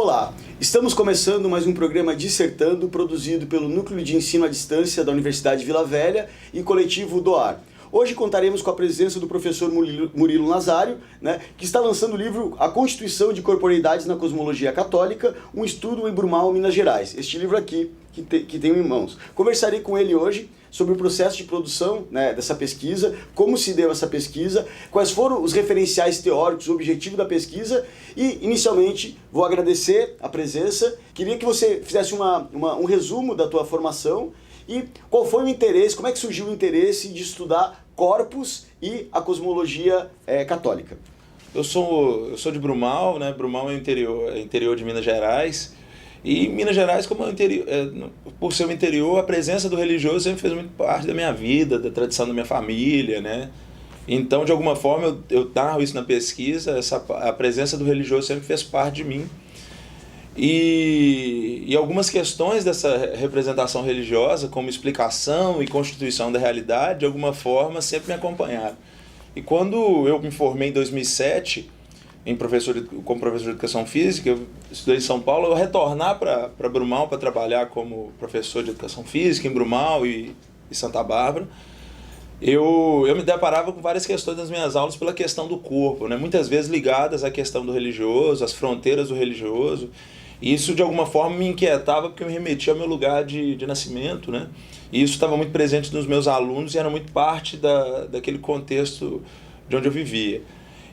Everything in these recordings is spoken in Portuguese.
Olá, estamos começando mais um programa Dissertando, produzido pelo Núcleo de Ensino à Distância da Universidade Vila Velha e coletivo DOAR. Hoje contaremos com a presença do professor Murilo Nazário, que está lançando o livro A Constituição de Corporeidades na Cosmologia Católica, um estudo em Brumal, Minas Gerais. Este livro aqui, que tenho em mãos. Conversarei com ele hoje sobre o processo de produção dessa pesquisa, como se deu essa pesquisa, quais foram os referenciais teóricos, o objetivo da pesquisa e, inicialmente, vou agradecer a presença. Queria que você fizesse um resumo da tua formação e qual foi o interesse, como é que surgiu o interesse de estudar corpos e a cosmologia católica. Eu sou de Brumal, né? Brumal é interior de Minas Gerais. E em Minas Gerais, como por ser o interior, a presença do religioso sempre fez muito parte da minha vida, da tradição da minha família, né? Então, de alguma forma, eu narro isso na pesquisa, a presença do religioso sempre fez parte de mim. E algumas questões dessa representação religiosa, como explicação e constituição da realidade, de alguma forma, sempre me acompanharam. E quando eu me formei em 2007, como professor de Educação Física, eu estudei em São Paulo, eu retornar para Brumal para trabalhar como professor de Educação Física em Brumal e Santa Bárbara, eu me deparava com várias questões nas minhas aulas pela questão do corpo, né? Muitas vezes ligadas à questão do religioso, às fronteiras do religioso. E isso, de alguma forma, me inquietava porque me remetia ao meu lugar de nascimento, né? E isso estava muito presente nos meus alunos e era muito parte daquele contexto de onde eu vivia.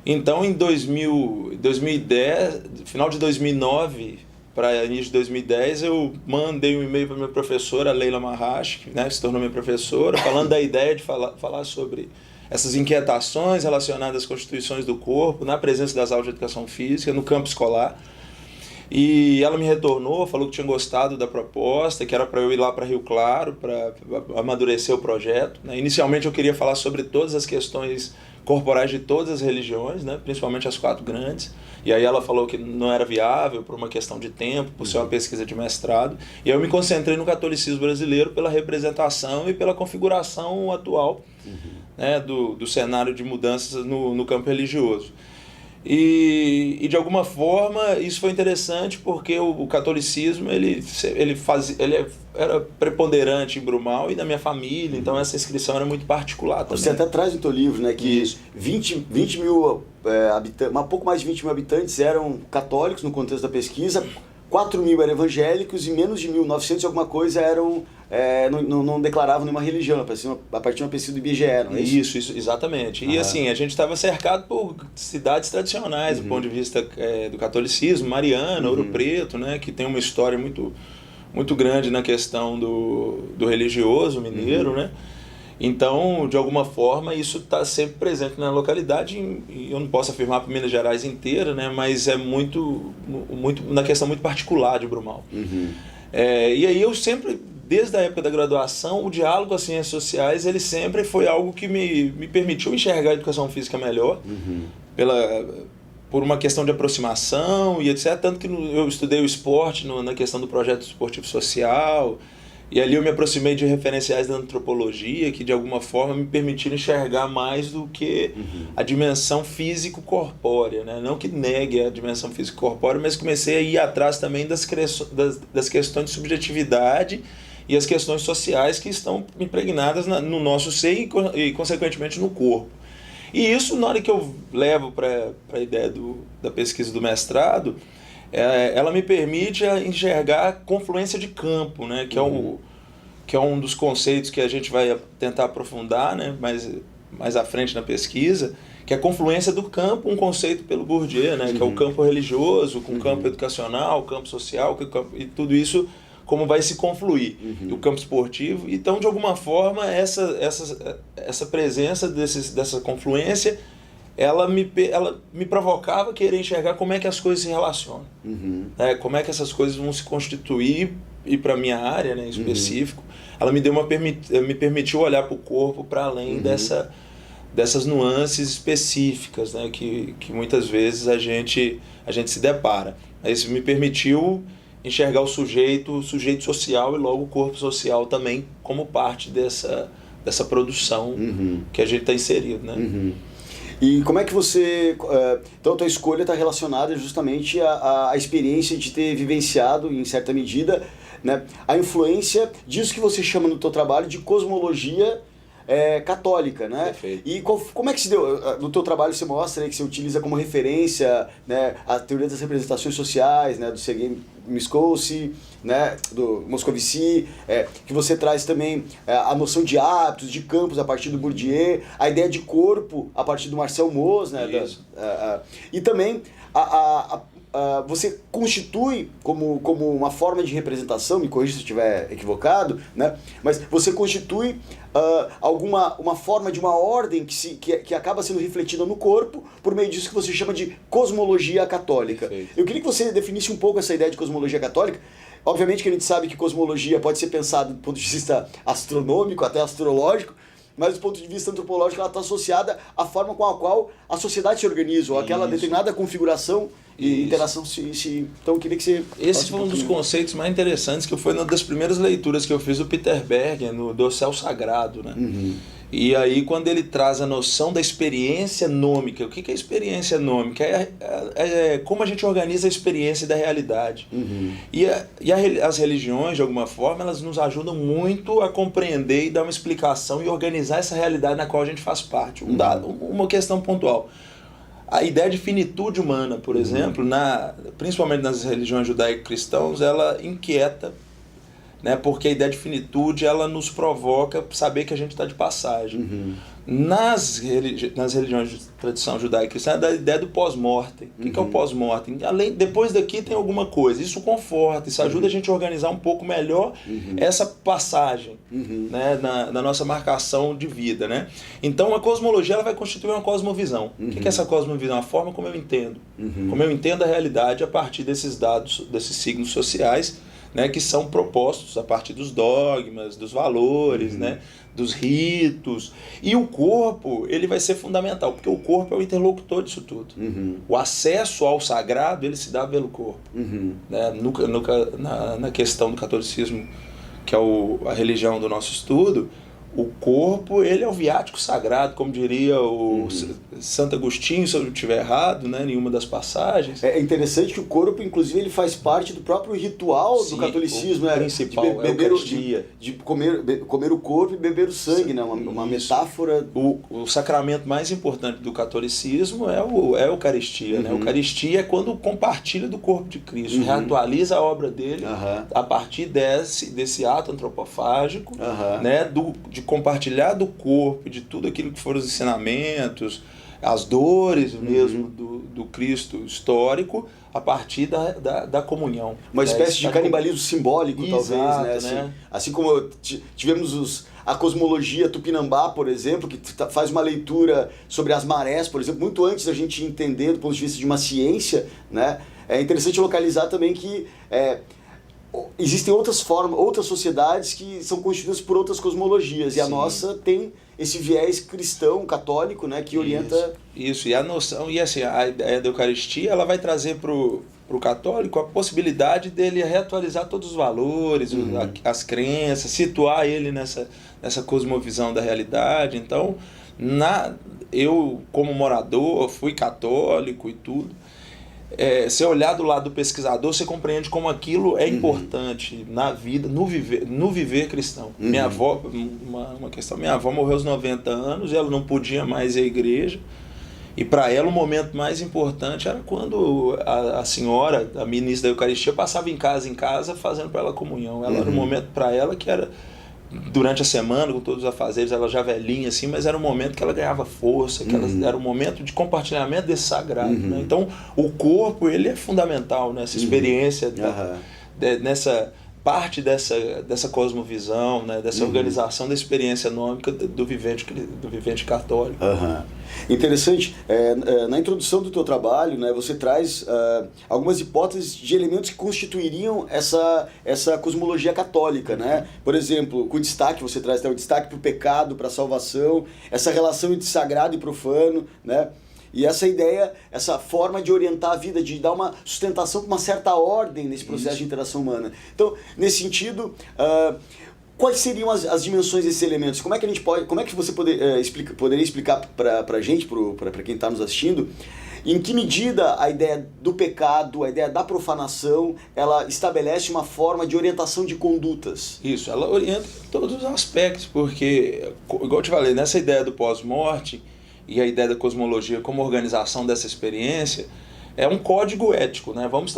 Então, em 2010, final de 2009 para início de 2010, eu mandei um e-mail para minha professora, Leila Marrache, que se tornou minha professora, falando da ideia de falar sobre essas inquietações relacionadas às constituições do corpo, na presença das aulas de educação física, no campo escolar. E ela me retornou, falou que tinha gostado da proposta, que era para eu ir lá para Rio Claro, para amadurecer o projeto. Inicialmente eu queria falar sobre todas as questões corporais de todas as religiões, principalmente as 4 grandes. E aí ela falou que não era viável por uma questão de tempo, por ser uma pesquisa de mestrado. E aí eu me concentrei no catolicismo brasileiro pela representação e pela configuração atual do cenário de mudanças no campo religioso. E de alguma forma isso foi interessante porque o catolicismo ele era preponderante em Brumal e na minha família, então essa inscrição era muito particular também. Você até traz no teu livro que 20 mil habitantes, um pouco mais de 20 mil habitantes eram católicos no contexto da pesquisa, 4 mil eram evangélicos e menos de 1.900 e alguma coisa eram não declaravam nenhuma religião, a partir de uma pesquisa do IBGE, não é isso? Isso, exatamente. E assim, a gente estava cercado por cidades tradicionais, do ponto de vista do catolicismo, Mariana, Ouro Preto, que tem uma história muito, muito grande na questão do religioso mineiro, Então, de alguma forma, isso está sempre presente na localidade, e eu não posso afirmar para Minas Gerais inteira, mas é muito na questão muito particular de Brumal. E aí eu sempre, desde a época da graduação, o diálogo com as ciências sociais, ele sempre foi algo que me permitiu enxergar a educação física melhor, por uma questão de aproximação e etc. Tanto que eu estudei o esporte na questão do projeto esportivo social, e ali eu me aproximei de referenciais da antropologia que de alguma forma me permitiram enxergar mais do que a dimensão físico-corpórea, não que negue a dimensão físico-corpórea, mas comecei a ir atrás também das questões de subjetividade e as questões sociais que estão impregnadas no nosso ser e consequentemente no corpo. E isso, na hora que eu levo para a ideia da pesquisa do mestrado, ela me permite enxergar a confluência de campo, que é um dos conceitos que a gente vai tentar aprofundar, mais à frente na pesquisa, que é a confluência do campo, um conceito pelo Bourdieu, que é o campo religioso, com o campo educacional, o campo social, e tudo isso como vai se confluir, e o campo esportivo. Então, de alguma forma, essa presença dessa confluência, ela me provocava querer enxergar como é que as coisas se relacionam, como é que essas coisas vão se constituir, e para a minha área em específico, ela me permitiu olhar para o corpo para além dessas nuances específicas, que muitas vezes a gente se depara. Isso me permitiu enxergar o sujeito social e logo o corpo social também como parte dessa produção que a gente está inserido. E como é que você... Então, a tua escolha está relacionada justamente à experiência de ter vivenciado, em certa medida, né, a influência disso que você chama no teu trabalho de cosmologia católica, né? Perfeito. E como é que se deu? No teu trabalho você mostra, né, que você utiliza como referência, né, a teoria das representações sociais, né, do Sergei Miskolci, né, do Moscovici, que você traz também a noção de hábitos, de campos a partir do Bourdieu, a ideia de corpo a partir do Marcel Mauss, né, e também você constitui como uma forma de representação, me corrija se eu estiver equivocado, né? Mas você constitui uma forma de uma ordem que acaba sendo refletida no corpo por meio disso que você chama de cosmologia católica. Perfeito. Eu queria que você definisse um pouco essa ideia de cosmologia católica. Obviamente que a gente sabe que cosmologia pode ser pensada do ponto de vista astronômico, até astrológico, mas do ponto de vista antropológico ela está associada à forma com a qual a sociedade se organiza, ou aquela determinada configuração e interação Então eu queria que você... Esse foi um dos conceitos mais interessantes, que foi uma das primeiras leituras que eu fiz do Peter Berger, no Dossel Sagrado, né? E aí quando ele traz a noção da experiência nômica, o que é experiência nômica? É como a gente organiza a experiência da realidade. As religiões, de alguma forma, elas nos ajudam muito a compreender e dar uma explicação e organizar essa realidade na qual a gente faz parte. Uma questão pontual. A ideia de finitude humana, por exemplo, principalmente nas religiões judaico-cristãs, ela inquieta, né? Porque a ideia de finitude ela nos provoca saber que a gente está de passagem. Nas religiões de tradição judaico-cristã é da ideia do pós-mortem. O que é o pós-mortem? Depois daqui tem alguma coisa. Isso conforta, isso ajuda a gente a organizar um pouco melhor essa passagem, né, na nossa marcação de vida, né? Então a cosmologia ela vai constituir uma cosmovisão. O que é essa cosmovisão? A forma como eu entendo. Como eu entendo a realidade a partir desses dados, desses signos sociais, né, que são propostos a partir dos dogmas, dos valores, né, dos ritos. E o corpo, ele vai ser fundamental, porque o corpo é o interlocutor disso tudo. O acesso ao sagrado, ele se dá pelo corpo. Né, na questão do catolicismo, que é a religião do nosso estudo, o corpo, ele é o viático sagrado, como diria o Santo Agostinho, se eu não estiver errado, né, em uma das passagens. É interessante que o corpo, inclusive, ele faz parte do próprio ritual do catolicismo, o né? principal De beber de comer o corpo e beber o sangue, né? Uma metáfora. O sacramento mais importante do catolicismo é a Eucaristia, né? A Eucaristia é quando compartilha do corpo de Cristo, reatualiza a obra dele a partir desse ato antropofágico, né? De compartilhar do corpo, de tudo aquilo que foram os ensinamentos, as dores mesmo do Cristo histórico, a partir da comunhão. Uma espécie de canibalismo simbólico, Exato, talvez, né? Assim como tivemos a cosmologia tupinambá, por exemplo, que faz uma leitura sobre as marés, por exemplo, muito antes da gente entender do ponto de vista de uma ciência, né? É interessante localizar também que existem outras sociedades que são constituídas por outras cosmologias. E a nossa tem esse viés cristão, católico, né, que orienta... Isso, e a noção, e assim, a ideia da Eucaristia, ela vai trazer para o católico a possibilidade dele reatualizar todos os valores, as crenças, situar ele nessa cosmovisão da realidade. Então, eu, como morador, fui católico e tudo. Se olhar do lado do pesquisador, você compreende como aquilo é importante na vida, no viver cristão. Minha avó, uma questão, minha avó morreu aos 90 anos e ela não podia mais ir à igreja. E para ela o momento mais importante era quando a senhora, a ministra da Eucaristia, passava em casa fazendo para ela comunhão. Ela era um momento para ela que era durante a semana, com todos os afazeres, ela já velhinha assim, mas era um momento que ela ganhava força, que era um momento de compartilhamento desse sagrado, né? Então o corpo, ele é fundamental nessa experiência, nessa parte dessa cosmovisão, né? Dessa organização da experiência nômica do vivente católico. Interessante, na introdução do teu trabalho, né, você traz algumas hipóteses de elementos que constituiriam essa cosmologia católica, né? Por exemplo, com destaque, você traz o destaque para o pecado, para a salvação, essa relação entre sagrado e profano, né? E essa ideia, essa forma de orientar a vida, de dar uma sustentação com uma certa ordem nesse processo de interação humana. Então, nesse sentido, Quais seriam as dimensões desses elementos? Como é que você poderia explicar para a gente, para quem está nos assistindo, em que medida a ideia do pecado, a ideia da profanação, ela estabelece uma forma de orientação de condutas? Isso, ela orienta em todos os aspectos, porque, igual eu te falei, nessa ideia do pós-morte e a ideia da cosmologia como organização dessa experiência, é um código ético, né? Vamos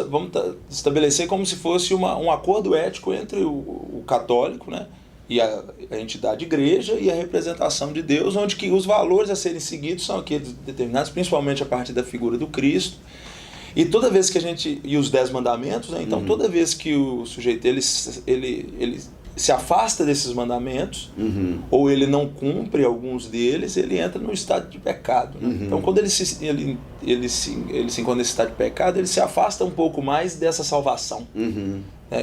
estabelecer como se fosse um acordo ético entre o católico, né? E a entidade igreja e a representação de Deus, onde que os valores a serem seguidos são aqueles determinados, principalmente a partir da figura do Cristo. E toda vez que e os 10 mandamentos, né? Então toda vez que o sujeito ele se afasta desses mandamentos, ou ele não cumpre alguns deles, ele entra num estado de pecado, né? Então quando ele se encontra nesse estado de pecado, ele se afasta um pouco mais dessa salvação.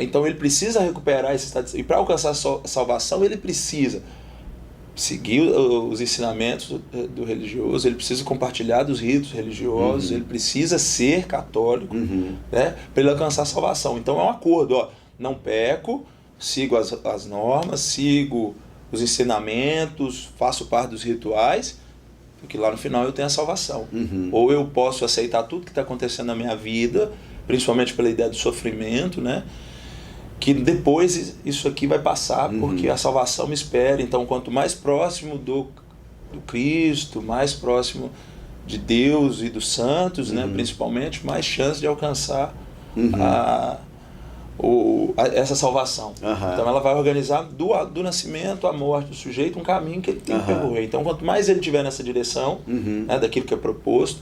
Então ele precisa recuperar esse estado, e para alcançar a salvação ele precisa seguir os ensinamentos do religioso, ele precisa compartilhar dos ritos religiosos, ele precisa ser católico, né, para ele alcançar a salvação. Então é um acordo, não peco, sigo as normas, sigo os ensinamentos, faço parte dos rituais, porque lá no final eu tenho a salvação. Ou eu posso aceitar tudo que está acontecendo na minha vida, principalmente pela ideia do sofrimento, né? Que depois isso aqui vai passar, porque a salvação me espera. Então, quanto mais próximo do Cristo, mais próximo de Deus e dos santos, né, principalmente, mais chance de alcançar essa salvação. Então ela vai organizar do nascimento à morte do sujeito um caminho que ele tem que percorrer. Então, quanto mais ele estiver nessa direção, né, daquilo que é proposto,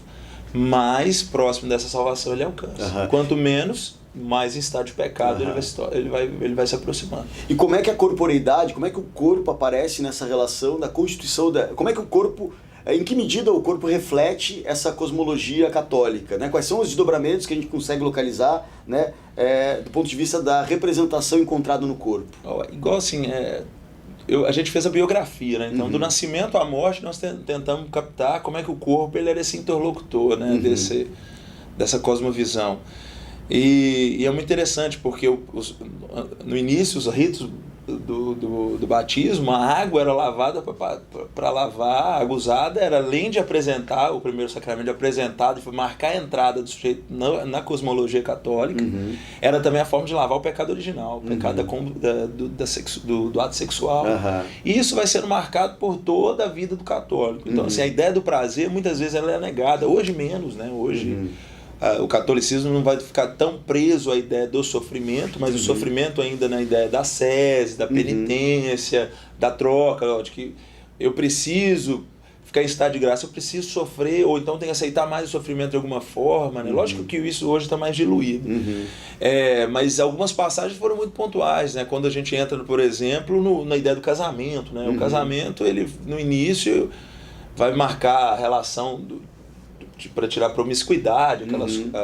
mais próximo dessa salvação ele alcança. Quanto menos, mais em estado de pecado ele vai se aproximando. E como é que a corporeidade, como é que o corpo aparece nessa relação da constituição, como é que o corpo, em que medida o corpo reflete essa cosmologia católica, né? Quais são os desdobramentos que a gente consegue localizar, né, do ponto de vista da representação encontrada no corpo? Igual assim, a gente fez a biografia, né? Então do nascimento à morte nós tentamos captar como é que o corpo ele era esse interlocutor, né, dessa cosmovisão. E é muito interessante porque no início os ritos do batismo, a água era lavada para lavar, a água usada era, além de apresentar o primeiro sacramento, de apresentar, de marcar a entrada do sujeito na cosmologia católica, era também a forma de lavar o pecado original, o pecado do ato sexual. E isso vai sendo marcado por toda a vida do católico. Então assim, a ideia do prazer muitas vezes ela é negada, hoje menos, né? Hoje o catolicismo não vai ficar tão preso à ideia do sofrimento, mas o sofrimento ainda na ideia da ascese, da penitência, da troca, de que eu preciso ficar em estado de graça, eu preciso sofrer, ou então tenho que aceitar mais o sofrimento de alguma forma, né? Lógico que isso hoje está mais diluído. Mas algumas passagens foram muito pontuais, né? Quando a gente entra, por exemplo, na ideia do casamento, né? O casamento, ele no início vai marcar a relação para tirar a promiscuidade,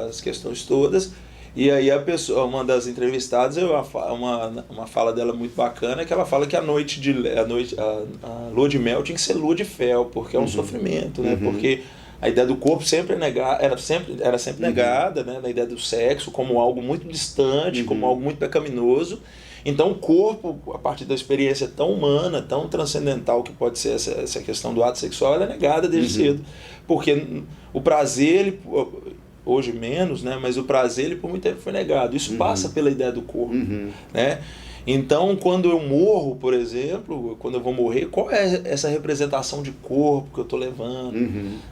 as questões todas. E aí a pessoa, uma das entrevistadas, uma fala dela muito bacana, é que ela fala que a lua de mel tinha que ser lua de fel, porque é um sofrimento, né? Porque a ideia do corpo sempre era sempre negada, né? Na ideia do sexo como algo muito distante, como algo muito pecaminoso. Então o corpo, a partir da experiência tão humana, tão transcendental que pode ser essa questão do ato sexual, ela é negada desde cedo. Porque o prazer, hoje menos, né? Mas o prazer ele por muito tempo foi negado. Isso passa pela ideia do corpo. Né? Então, quando eu morro, por exemplo, quando eu vou morrer, qual é essa representação de corpo que eu estou levando?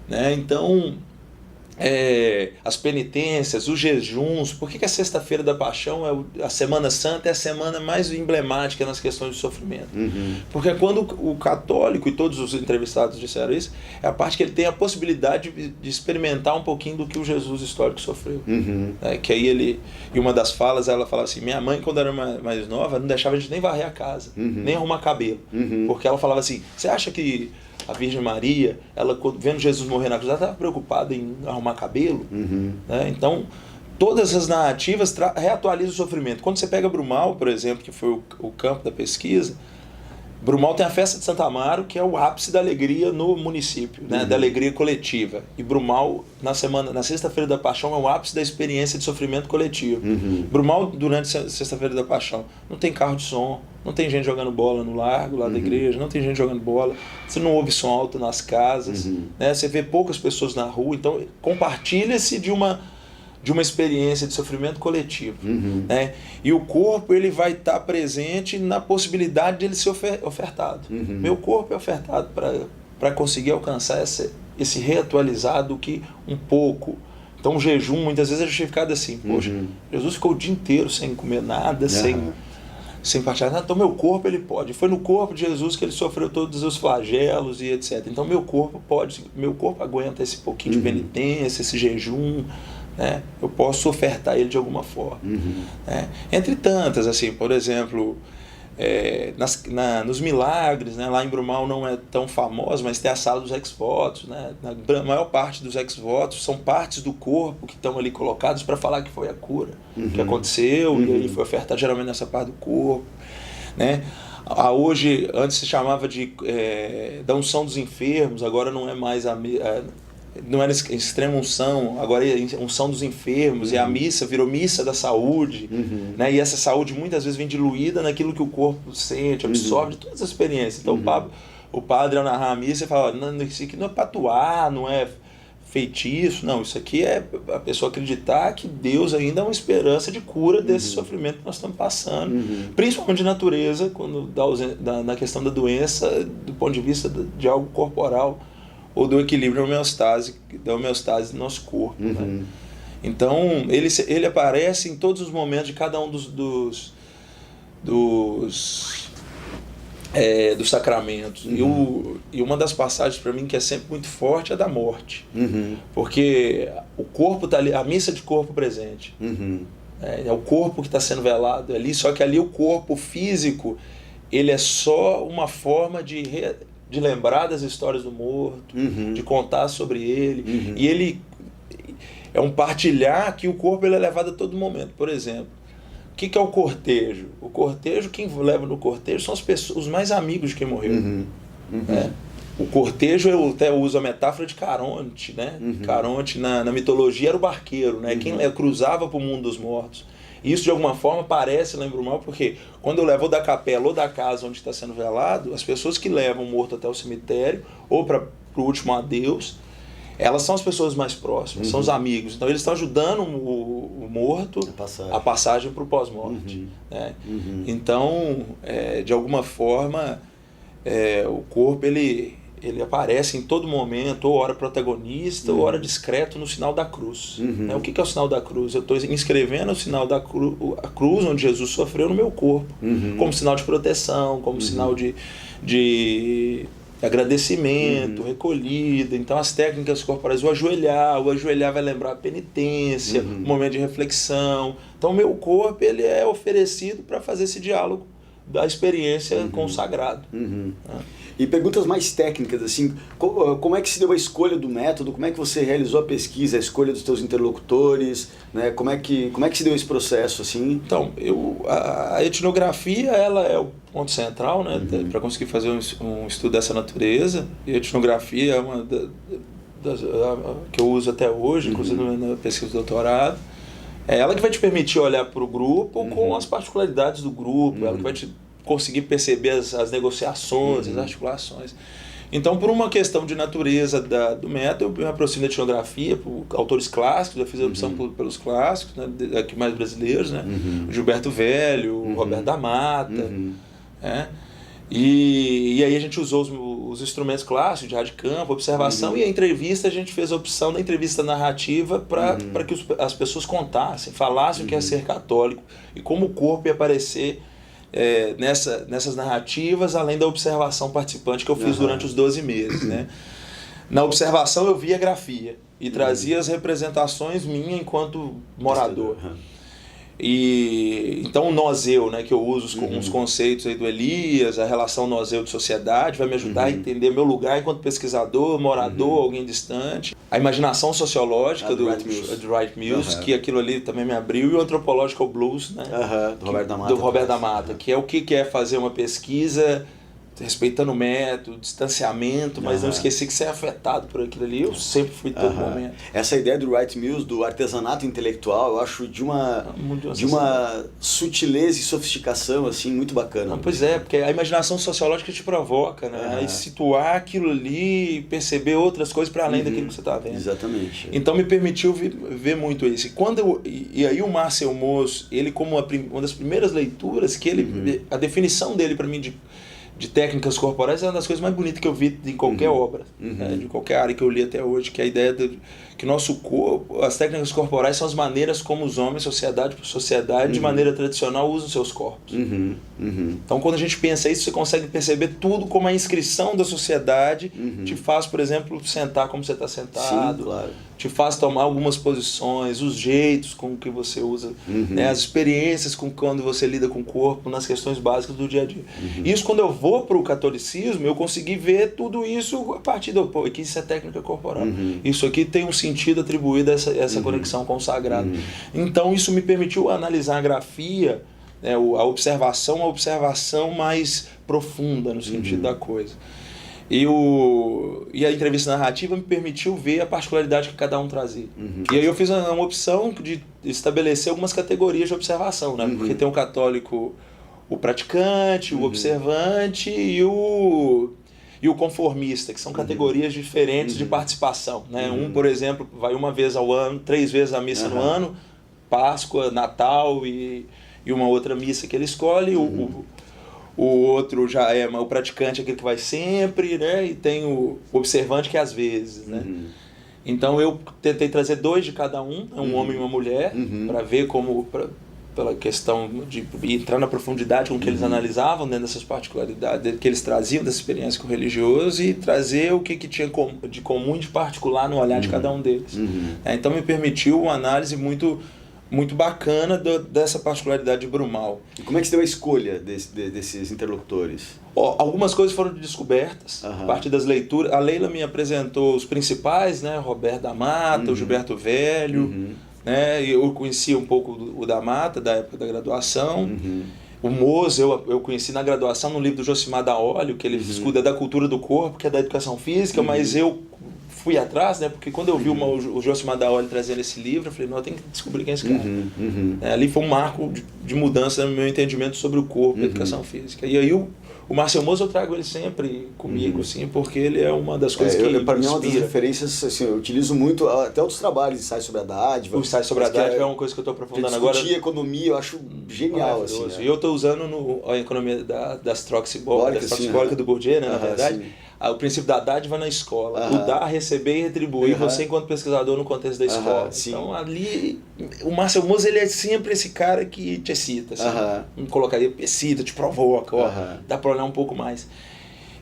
Né? Então, as penitências, os jejuns, por que a Sexta-feira da Paixão, a Semana Santa é a semana mais emblemática nas questões de sofrimento? Porque quando o católico, e todos os entrevistados disseram isso, é a parte que ele tem a possibilidade de experimentar um pouquinho do que o Jesus histórico sofreu. Que aí e uma das falas, ela fala assim, minha mãe quando era mais nova não deixava a gente nem varrer a casa, nem arrumar cabelo, porque ela falava assim, você acha que a Virgem Maria, ela vendo Jesus morrer na cruz, ela estava preocupada em arrumar cabelo? Né? Então, todas as narrativas reatualizam o sofrimento. Quando você pega Brumal, por exemplo, que foi o campo da pesquisa, Brumal tem a festa de Santa Amaro, que é o ápice da alegria no município, né? Da alegria coletiva. E Brumal, na sexta-feira da Paixão, é o ápice da experiência de sofrimento coletivo. Brumal, durante a sexta-feira da Paixão, não tem carro de som, não tem gente jogando bola no largo, lá da igreja, não tem gente jogando bola, você não ouve som alto nas casas, né? Você vê poucas pessoas na rua, então compartilha-se de uma experiência de sofrimento coletivo, né? E o corpo ele vai estar presente na possibilidade de ele ser ofertado. Meu corpo é ofertado para conseguir alcançar esse reatualizado que um pouco. Então o jejum muitas vezes é justificado assim, poxa, Jesus ficou o dia inteiro sem comer nada, sem partilhar nada, então meu corpo ele pode. Foi no corpo de Jesus que ele sofreu todos os flagelos e etc. Então meu corpo aguenta esse pouquinho de penitência, esse jejum, né? Eu posso ofertar ele de alguma forma. Né? Entre tantas, assim, por exemplo, nos milagres, né? Lá em Brumal não é tão famoso, mas tem a sala dos ex-votos, né? Na maior parte dos ex-votos são partes do corpo que estão ali colocados para falar que foi a cura que aconteceu, e aí foi ofertado geralmente nessa parte do corpo, né? Hoje, antes se chamava da unção dos enfermos, agora não é mais não era extrema unção, agora é unção dos enfermos, e a missa virou missa da saúde, né? E essa saúde muitas vezes vem diluída naquilo que o corpo sente, absorve de todas as experiências. Então o padre ao narrar a missa fala, não, isso aqui não é patuá, não é feitiço, não, isso aqui é a pessoa acreditar que Deus ainda é uma esperança de cura desse sofrimento que nós estamos passando, principalmente de natureza, quando na questão da doença, do ponto de vista de algo corporal, ou do equilíbrio da homeostase do nosso corpo. Né? Então, ele aparece em todos os momentos de cada um dos sacramentos. E uma das passagens para mim que é sempre muito forte é a da morte. Porque o corpo está ali, a missa de corpo presente. É o corpo que está sendo velado ali, só que ali o corpo físico ele é só uma forma de lembrar das histórias do morto, de contar sobre ele. E ele é um partilhar que o corpo ele é levado a todo momento. Por exemplo, o que é o cortejo? O cortejo, quem leva no cortejo são os mais amigos de quem morreu. O cortejo, eu até uso a metáfora de Caronte, né? Caronte na mitologia era o barqueiro, né? Quem cruzava para o mundo dos mortos. Isso de alguma forma parece, lembro mal, porque quando eu levo ou da capela ou da casa onde está sendo velado, as pessoas que levam o morto até o cemitério ou para o último adeus, elas são as pessoas mais próximas, são os amigos. Então eles estão ajudando o morto a passagem para o pós-morte. Né? Então, de alguma forma, o corpo ele aparece em todo momento, ou hora protagonista, ou hora discreto no sinal da cruz. Né? O que é o sinal da cruz? Eu estou inscrevendo o sinal da cruz onde Jesus sofreu no meu corpo, como sinal de proteção, como sinal de agradecimento, recolhida. Então as técnicas corporais, o ajoelhar vai lembrar a penitência, o momento de reflexão. Então o meu corpo ele é oferecido para fazer esse diálogo da experiência com o sagrado. E perguntas mais técnicas, assim, como é que se deu a escolha do método, como é que você realizou a pesquisa, a escolha dos teus interlocutores, né? Como é que se deu esse processo, assim? Então, a etnografia, ela é o ponto central, né, para conseguir fazer um estudo dessa natureza, e a etnografia é uma das que eu uso até hoje, inclusive na pesquisa do doutorado. É ela que vai te permitir olhar para o grupo com as particularidades do grupo, ela que vai te conseguir perceber as negociações, as articulações. Então, por uma questão de natureza do método, eu me aproximo da etnografia, por autores clássicos, eu fiz a opção pelos clássicos, né, aqui mais brasileiros, né, Gilberto Velho, Roberto da Mata, e aí a gente usou os instrumentos clássicos de rádio de campo, observação, e a entrevista, a gente fez a opção da entrevista narrativa para que as pessoas contassem, falassem o que é ser católico e como o corpo ia aparecer nessas narrativas, além da observação participante que eu fiz durante os 12 meses. Né? Na observação eu via a grafia e trazia as representações minhas enquanto morador. E então o noseu, né, que eu uso uns conceitos aí do Elias, a relação noseu de sociedade, vai me ajudar a entender meu lugar enquanto pesquisador, morador, alguém distante. A imaginação sociológica do Wright Mills, que aquilo ali também me abriu, e o Anthropological Blues, né, do Roberto da Mata. Que é o que é fazer uma pesquisa respeitando o método, distanciamento, mas não esquecer que você é afetado por aquilo ali. Eu sempre fui todo momento. Essa ideia do Wright Mills, do artesanato intelectual, eu acho de uma sutileza e sofisticação assim muito bacana. Não, pois é, porque a imaginação sociológica te provoca, né? Aí situar aquilo ali, perceber outras coisas para além daquilo que você está vendo. Exatamente. Então me permitiu ver muito isso. E aí o Marcel Mauss, ele como uma das primeiras leituras, que ele, a definição dele para mim de técnicas corporais é uma das coisas mais bonitas que eu vi em qualquer obra, né, de qualquer área que eu li até hoje, que é a ideia de que nosso corpo, as técnicas corporais são as maneiras como os homens, sociedade por sociedade, de maneira tradicional, usam seus corpos. Então, quando a gente pensa isso, você consegue perceber tudo como a inscrição da sociedade te faz, por exemplo, sentar como você está sentado, sim, claro. Te faz tomar algumas posições, os jeitos com que você usa, né, as experiências com quando você lida com o corpo nas questões básicas do dia a dia. Isso, quando eu vou para o catolicismo, eu consegui ver tudo isso a partir do... Pô, aqui isso é técnica corporal. Isso aqui tem um sentido atribuído a essa conexão com o sagrado. Então, isso me permitiu analisar a grafia, né, a observação mais profunda no sentido da coisa. E a entrevista narrativa me permitiu ver a particularidade que cada um trazia. E aí eu fiz uma opção de estabelecer algumas categorias de observação, né? Porque tem o católico, o praticante, o observante e o conformista, que são categorias diferentes de participação, né? Um, por exemplo, vai uma vez ao ano, 3 vezes a missa no ano, Páscoa, Natal e uma outra missa que ele escolhe. O outro já é o praticante, aquele que vai sempre, né? E tem o observante, que é às vezes, né? Então eu tentei trazer 2 de cada um homem e uma mulher, para ver como, pela questão de entrar na profundidade com que eles analisavam dentro dessas particularidades que eles traziam dessa experiência com o religioso e trazer o que tinha de comum e de particular no olhar de cada um deles. Então me permitiu uma análise muito bacana dessa particularidade de Brumal. E como é que você deu a escolha desses interlocutores? Algumas coisas foram descobertas a partir das leituras. A Leila me apresentou os principais, né? Roberto da Mata, o Gilberto Velho, né? Eu conhecia um pouco o da Mata, da época da graduação. O Mauss eu conheci na graduação no livro do Josimar da Olho, que ele estuda da cultura do corpo, que é da educação física, mas eu fui atrás, né? Porque quando eu vi o Josimar da Olho trazendo esse livro, eu falei, não, eu tenho que descobrir quem é esse cara. Ali foi um marco de mudança no meu entendimento sobre o corpo e a educação física. E aí o Marcel Mauss eu trago ele sempre comigo, assim, porque ele é uma das coisas que para mim é uma das referências, assim, eu utilizo muito, até outros trabalhos, Ensaio sobre a Dádiva. O Ensaio sobre a Dádiva é uma coisa que eu estou aprofundando agora. Discutir economia, eu acho genial, assim. E eu estou usando a economia das trocas simbólicas do Bourdieu, né, na verdade. O princípio da dádiva na escola, o dar, receber e retribuir, você enquanto pesquisador no contexto da escola. Então ali, o Marcel Mauss, ele é sempre esse cara que te excita, assim, me colocaria, excita, te provoca, dá para olhar um pouco mais.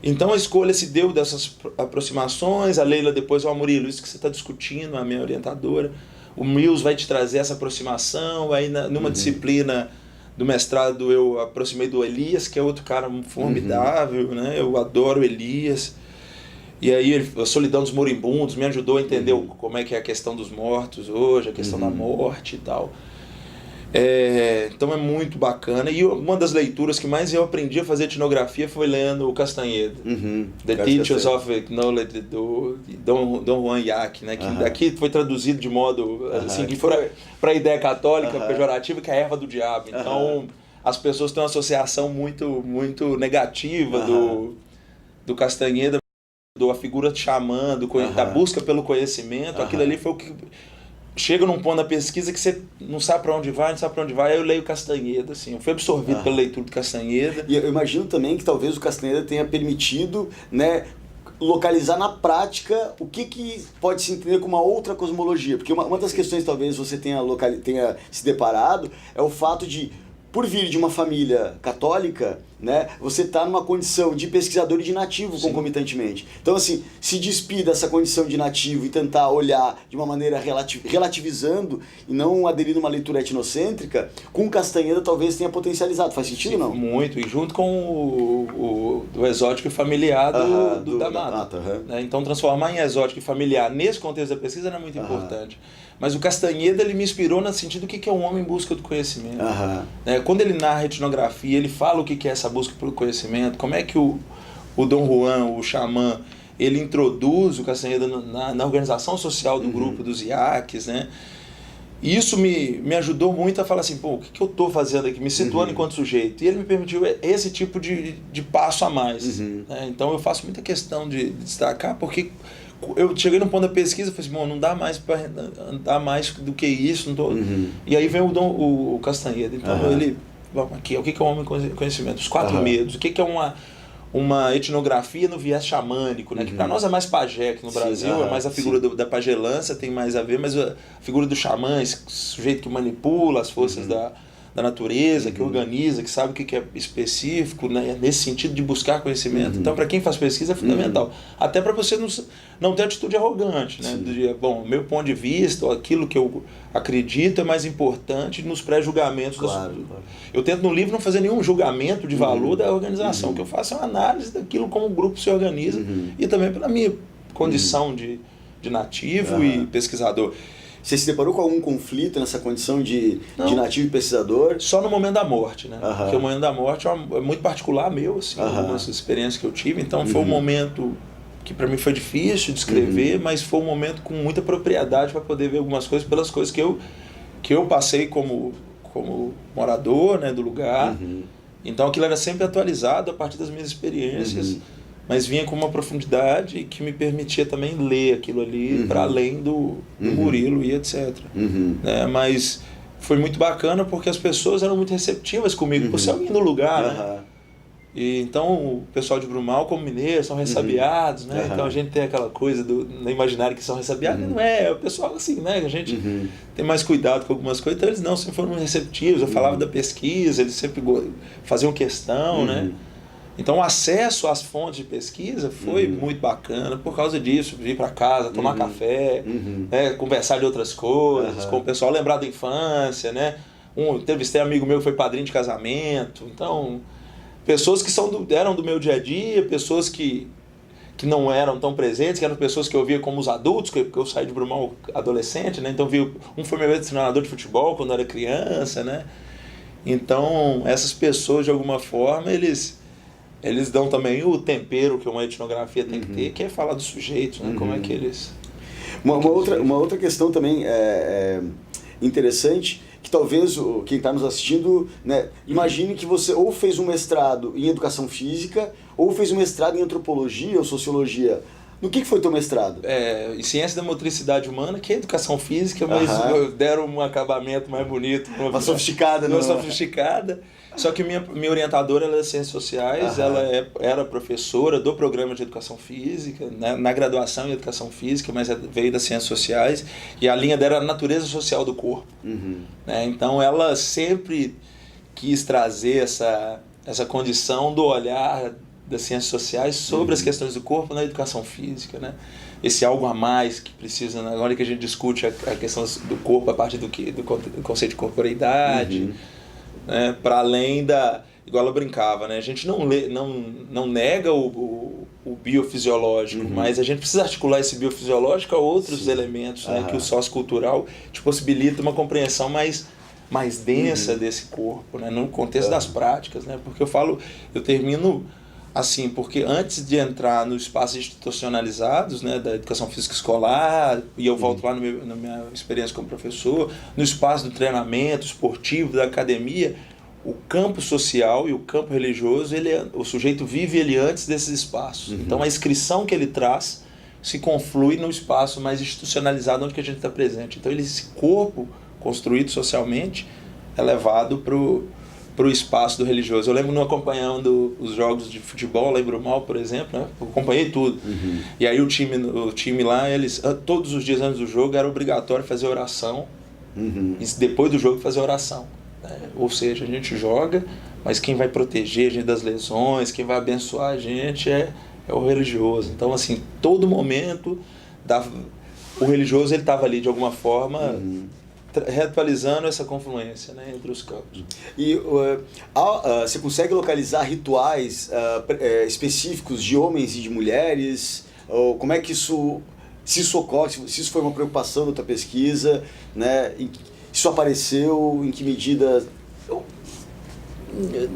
Então a escolha se deu dessas aproximações, a Leila depois, Murilo, isso que você está discutindo, a minha orientadora, o Mills vai te trazer essa aproximação, aí numa disciplina do mestrado eu aproximei do Elias, que é outro cara formidável, né? Eu adoro Elias. E aí a Solidão dos Moribundos me ajudou a entender como é que é a questão dos mortos hoje, a questão da morte e tal. Então é muito bacana. E uma das leituras que mais eu aprendi a fazer etnografia foi lendo o Castanheda. The Teachers of Knowledge, do Dom Juan Yac, né? Que aqui foi traduzido de modo assim, para a ideia católica pejorativa, que é a erva do diabo. Então as pessoas têm uma associação muito negativa do Castanheda, da figura de xamã, da busca pelo conhecimento. Aquilo ali foi o que... Chega num ponto da pesquisa que você não sabe para onde vai, aí eu leio Castanheda, assim, eu fui absorvido pela leitura do Castanheda. E eu imagino também que talvez o Castanheda tenha permitido, né, localizar na prática o que pode se entender como uma outra cosmologia, porque uma das questões talvez você tenha se deparado é o fato de, por vir de uma família católica, né, você está numa condição de pesquisador e de nativo concomitantemente. Então, assim, se despir dessa condição de nativo e tentar olhar de uma maneira relativizando e não aderindo a uma leitura etnocêntrica, com Castanheda talvez tenha potencializado. Faz sentido ou não? Muito, e junto com o exótico e familiar da Mata. Né? Então, transformar em exótico e familiar nesse contexto da pesquisa era muito importante. Mas o Castanheda, ele me inspirou no sentido do que é um homem em busca do conhecimento. Quando ele narra a etnografia, ele fala o que é essa busca pelo conhecimento, como é que o Dom Juan, o xamã, ele introduz o Castanheda na organização social do grupo dos iaques, né? E isso me ajudou muito a falar assim, pô, o que eu estou fazendo aqui? Me situando enquanto sujeito. E ele me permitiu esse tipo de passo a mais. Né? Então eu faço muita questão de destacar, porque eu cheguei num ponto da pesquisa e falei assim, bom, não dá mais para andar mais do que isso. Não tô... E aí vem o Castanheda. Então ele, vamos aqui, o que é o homem conhecimento? Os 4 medos. O que é uma etnografia no viés xamânico, né? Que para nós é mais pajé, que no Brasil é mais a figura da pagelância, tem mais a ver, mas a figura do xamã, esse sujeito que manipula as forças da natureza, que organiza, que sabe o que é específico, né? Nesse sentido de buscar conhecimento. Então, para quem faz pesquisa é fundamental. Até para você não ter atitude arrogante, né? Bom, meu ponto de vista, aquilo que eu acredito é mais importante nos pré-julgamentos. Claro. Eu tento no livro não fazer nenhum julgamento de valor da organização. O que eu faço é uma análise daquilo como o grupo se organiza e também pela minha condição de nativo e pesquisador. Você se deparou com algum conflito nessa condição de nativo e pesquisador? Só no momento da morte, né? Porque o momento da morte é muito particular meu, assim, algumas experiências que eu tive. Então foi um momento que para mim foi difícil de escrever, mas foi um momento com muita propriedade para poder ver algumas coisas pelas coisas que eu passei como morador, né, do lugar. Então aquilo era sempre atualizado a partir das minhas experiências. Mas vinha com uma profundidade que me permitia também ler aquilo ali para além do Murilo e etc. Né? Mas foi muito bacana porque as pessoas eram muito receptivas comigo, por ser alguém do lugar. Né? E, então o pessoal de Brumal, como mineiro, são ressabiados, né? Então a gente tem aquela coisa no imaginário que são ressabiados, não é o pessoal assim, né? A gente tem mais cuidado com algumas coisas, então eles não, sempre foram receptivos. Eu falava da pesquisa, eles sempre faziam questão, né? Então o acesso às fontes de pesquisa foi muito bacana por causa disso, vir para casa, tomar café, né, conversar de outras coisas, com o pessoal, lembrar da infância, né? Entrevistei um amigo meu que foi padrinho de casamento, então pessoas que eram do meu dia a dia, pessoas que não eram tão presentes, que eram pessoas que eu via como os adultos, que eu saí de Brumal adolescente, né? Então foi meu treinador de futebol quando eu era criança, né? Então essas pessoas de alguma forma eles dão também o tempero que uma etnografia tem que ter, que é falar dos sujeitos, né? Como é que eles... Uma outra questão também interessante, que talvez quem está nos assistindo, né, imagine que você ou fez um mestrado em educação física, ou fez um mestrado em antropologia ou sociologia. No que foi teu mestrado? Em ciência da motricidade humana, que é educação física, mas deram um acabamento mais bonito. Uma sofisticada, não? Uma sofisticada. Só que minha orientadora ela é de Ciências Sociais, ela era professora do programa de Educação Física, né, na graduação em Educação Física, mas veio das Ciências Sociais, e a linha dela era a natureza social do corpo. Né, então ela sempre quis trazer essa condição do olhar das Ciências Sociais sobre as questões do corpo na educação física, né? Esse algo a mais que precisa, na hora que a gente discute a questão do corpo a partir do conceito de corporeidade, né? Para além igual ela brincava, né? A gente não nega o biofisiológico, mas a gente precisa articular esse biofisiológico a outros elementos, né? Que o sociocultural te possibilita uma compreensão mais densa desse corpo, né? No contexto das práticas, né? Porque eu termino assim, porque antes de entrar nos espaços institucionalizados, né, da educação física escolar, e eu volto lá na minha experiência como professor, no espaço do treinamento esportivo, da academia, o campo social e o campo religioso, o sujeito vive ele antes desses espaços. Então a inscrição que ele traz se conflui no espaço mais institucionalizado onde que a gente está presente. Então esse corpo construído socialmente é levado para o espaço do religioso. Eu lembro não acompanhando os jogos de futebol lá em Brumal, por exemplo, né? Eu acompanhei tudo. E aí o time lá, todos os dias antes do jogo era obrigatório fazer oração e depois do jogo fazer oração. Né? Ou seja, a gente joga, mas quem vai proteger a gente das lesões, quem vai abençoar a gente é o religioso. Então, assim, todo momento o religioso ele estava ali de alguma forma reatualizando essa confluência, né, entre os campos. E você consegue localizar rituais específicos de homens e de mulheres? Ou como é que se isso ocorre, se isso foi uma preocupação da tua pesquisa, né? Isso apareceu, em que medida?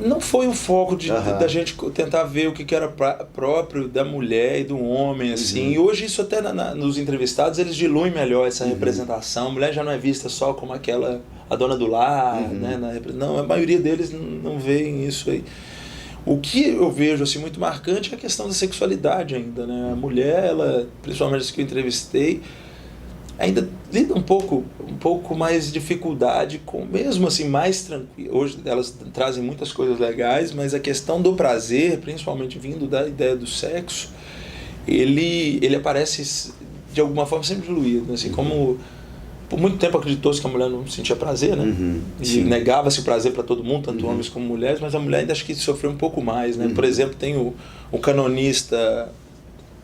Não foi o foco da gente tentar ver o que era próprio da mulher e do homem, assim. E hoje isso até nos entrevistados eles diluem melhor essa representação. A mulher já não é vista só como a dona do lar, né? Não, a maioria deles não veem isso aí. O que eu vejo assim muito marcante é a questão da sexualidade ainda, né? A mulher, ela, principalmente as que eu entrevistei, ainda lida um pouco mais dificuldade com, mesmo assim, mais tranquilo. Hoje elas trazem muitas coisas legais, mas a questão do prazer, principalmente vindo da ideia do sexo, ele aparece de alguma forma sempre diluído, assim, como por muito tempo acreditou-se que a mulher não sentia prazer, né? E negava-se o prazer para todo mundo, tanto homens como mulheres, mas a mulher ainda acho que sofreu um pouco mais, né? Por exemplo, tem o canonista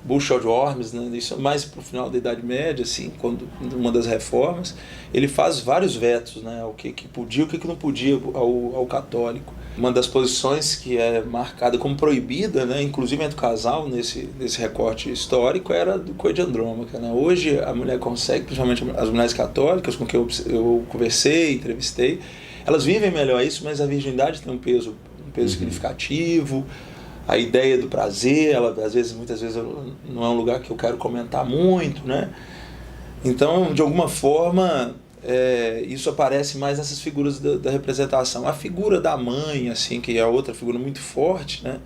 Buchard Worms, né? Isso mais para o final da Idade Média, assim, quando uma das reformas, ele faz vários vetos, né? O que podia e o que não podia ao católico. Uma das posições que é marcada como proibida, né? Inclusive entre o casal, nesse recorte histórico, era do coito de Andrômaca, né? Hoje a mulher consegue, principalmente as mulheres católicas com quem eu conversei, entrevistei, elas vivem melhor isso, mas a virgindade tem um peso significativo. A ideia do prazer, ela muitas vezes não é um lugar que eu quero comentar muito, né? Então, de alguma forma, isso aparece mais nessas figuras da representação. A figura da mãe, assim, que é outra figura muito forte, né?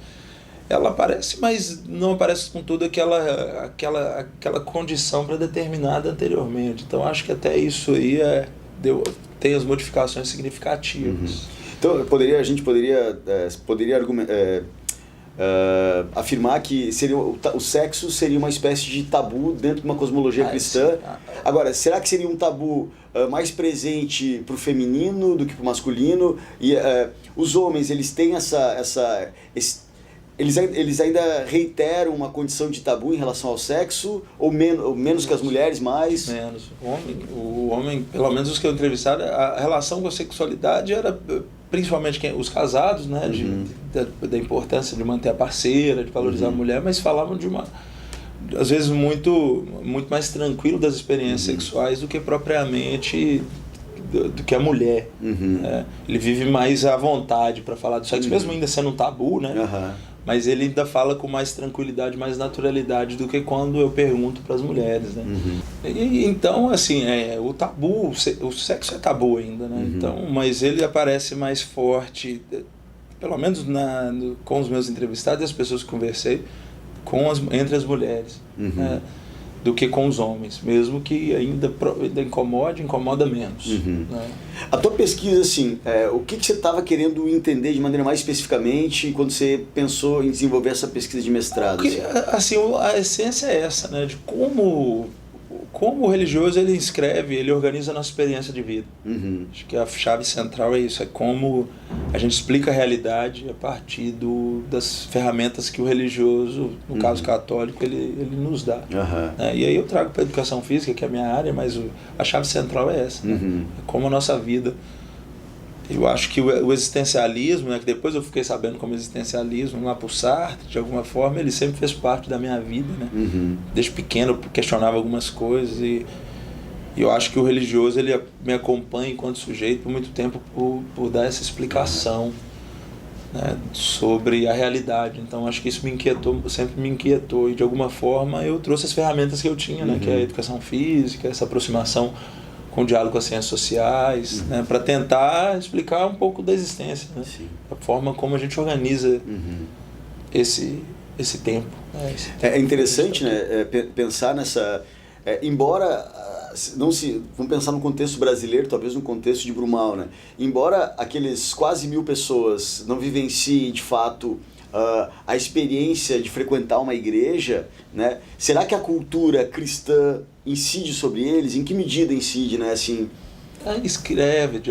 Ela aparece, mas não aparece com toda aquela condição predeterminada anteriormente. Então, acho que até isso aí tem as modificações significativas. Então, a gente poderia argumentar, afirmar que o sexo seria uma espécie de tabu dentro de uma cosmologia cristã. Agora, será que seria um tabu mais presente para o feminino do que para o masculino? E os homens, eles têm eles ainda reiteram uma condição de tabu em relação ao sexo? Ou menos que as mulheres, mais? Menos. O homem, pelo menos os que eu entrevistei, a relação com a sexualidade era principalmente os casados, né, da importância de manter a parceira, de valorizar a mulher, mas falavam às vezes muito mais tranquilo das experiências sexuais do que propriamente do que a mulher. Ele vive mais à vontade para falar do sexo, mesmo ainda sendo um tabu, né? Mas ele ainda fala com mais tranquilidade, mais naturalidade do que quando eu pergunto para as mulheres, né? Então, assim, o tabu, o sexo é tabu ainda, né? Então, mas ele aparece mais forte, pelo menos com os meus entrevistados e as pessoas que conversei, entre as mulheres, né? Do que com os homens, mesmo que ainda incomoda menos. Né? A tua pesquisa, assim, o que você estava querendo entender de maneira mais especificamente quando você pensou em desenvolver essa pesquisa de mestrado? Assim, a essência é essa, né, de como o religioso ele escreve, ele organiza a nossa experiência de vida. Acho que a chave central é isso, é como a gente explica a realidade a partir das ferramentas que o religioso, no caso católico, ele nos dá. E aí eu trago para a educação física, que é a minha área, mas a chave central é essa, né? É como a nossa vida. Eu acho que o existencialismo, né, que depois eu fiquei sabendo como existencialismo lá por Sartre, de alguma forma, ele sempre fez parte da minha vida, né? Desde pequeno eu questionava algumas coisas e eu acho que o religioso ele me acompanha enquanto sujeito por muito tempo por dar essa explicação, né, sobre a realidade. Então acho que isso sempre me inquietou e de alguma forma eu trouxe as ferramentas que eu tinha, né, que é a educação física, essa aproximação com o diálogo com as ciências sociais, né, para tentar explicar um pouco da existência, né, a forma como a gente organiza esse tempo. É interessante, né, pensar nessa... embora vamos pensar no contexto brasileiro, talvez no contexto de Brumal, né? Embora aqueles quase 1000 pessoas não vivenciem de fato a experiência de frequentar uma igreja, né? Será que a cultura cristã incide sobre eles? Em que medida incide, né? Assim, escreve,